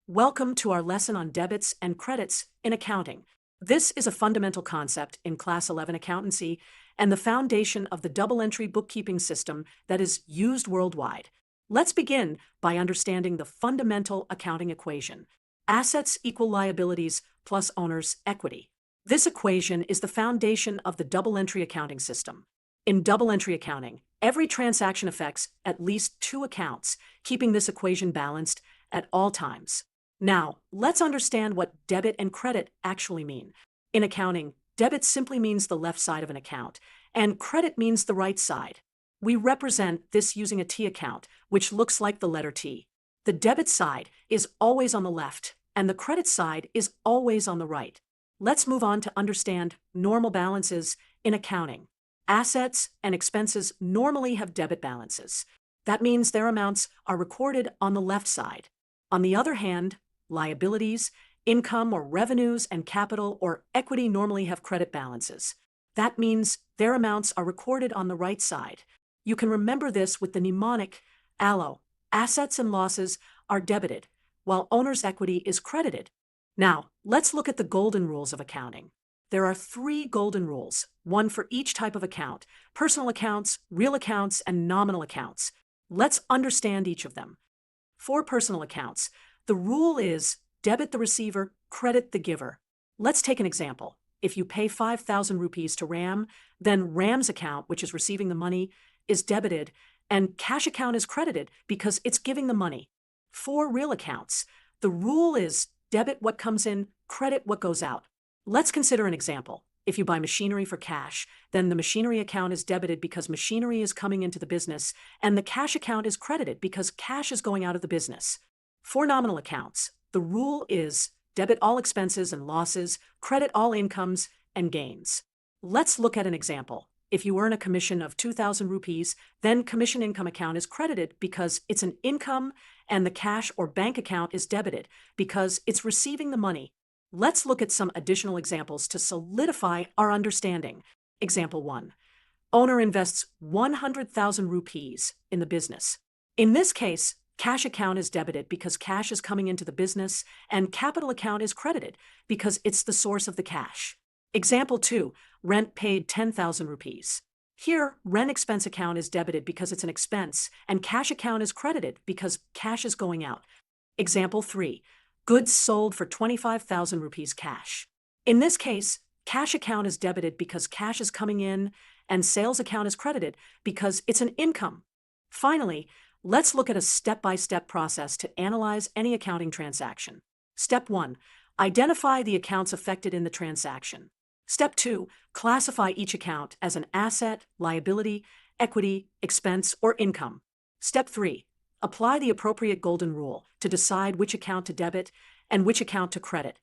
Welcome to our lesson on debits and credits in accounting. This is a fundamental concept in Class 11 Accountancy and the foundation of the double-entry bookkeeping system that is used worldwide. Let's begin by understanding the fundamental accounting equation: assets equal liabilities plus owner's equity. This equation is the foundation of the double-entry accounting system. In double-entry accounting, every transaction affects at least two accounts, keeping this equation balanced at all times. Now, let's understand what debit and credit actually mean. In accounting, debit simply means the left side of an account, and credit means the right side. We represent this using a T account, which looks like the letter T. The debit side is always on the left, and the credit side is always on the right. Let's move on to understand normal balances in accounting. Assets and expenses normally have debit balances. That means their amounts are recorded on the left side. On the other hand, liabilities, income or revenues, and capital or equity normally have credit balances. That means their amounts are recorded on the right side. You can remember this with the mnemonic ALLO. Assets and losses are debited, while owner's equity is credited. Now, let's look at the golden rules of accounting. There are three golden rules, one for each type of account: personal accounts, real accounts, and nominal accounts. Let's understand each of them. For personal accounts, the rule is debit the receiver, credit the giver. Let's take an example. If you pay 5,000 rupees to Ram, then Ram's account, which is receiving the money, is debited, and cash account is credited because it's giving the money. For real accounts, the rule is debit what comes in, credit what goes out. Let's consider an example. If you buy machinery for cash, then the machinery account is debited because machinery is coming into the business, and the cash account is credited because cash is going out of the business. For nominal accounts, the rule is debit all expenses and losses, credit all incomes and gains. Let's look at an example. If you earn a commission of 2,000 rupees, then commission income account is credited because it's an income, and the cash or bank account is debited because it's receiving the money. Let's look at some additional examples to solidify our understanding. Example 1. Owner invests 100,000 rupees in the business. In this case, cash account is debited because cash is coming into the business, and capital account is credited because it's the source of the cash. Example 2. Rent paid 10,000 rupees. Here, rent expense account is debited because it's an expense, and cash account is credited because cash is going out. Example 3. Goods sold for 25,000 rupees cash. In this case, cash account is debited because cash is coming in, and sales account is credited because it's an income. Finally, let's look at a step-by-step process to analyze any accounting transaction. Step 1. Identify the accounts affected in the transaction. Step 2. Classify each account as an asset, liability, equity, expense, or income. Step 3. Apply the appropriate golden rule to decide which account to debit and which account to credit.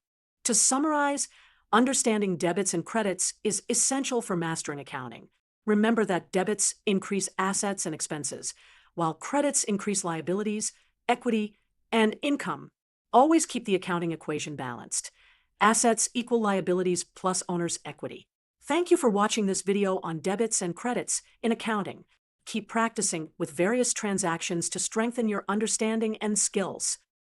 To summarize, understanding debits and credits is essential for mastering accounting. Remember that debits increase assets and expenses, while credits increase liabilities, equity, and income. Always keep the accounting equation balanced. Assets equal liabilities plus owner's equity. Thank you for watching this video on debits and credits in accounting. Keep practicing with various transactions to strengthen your understanding and skills.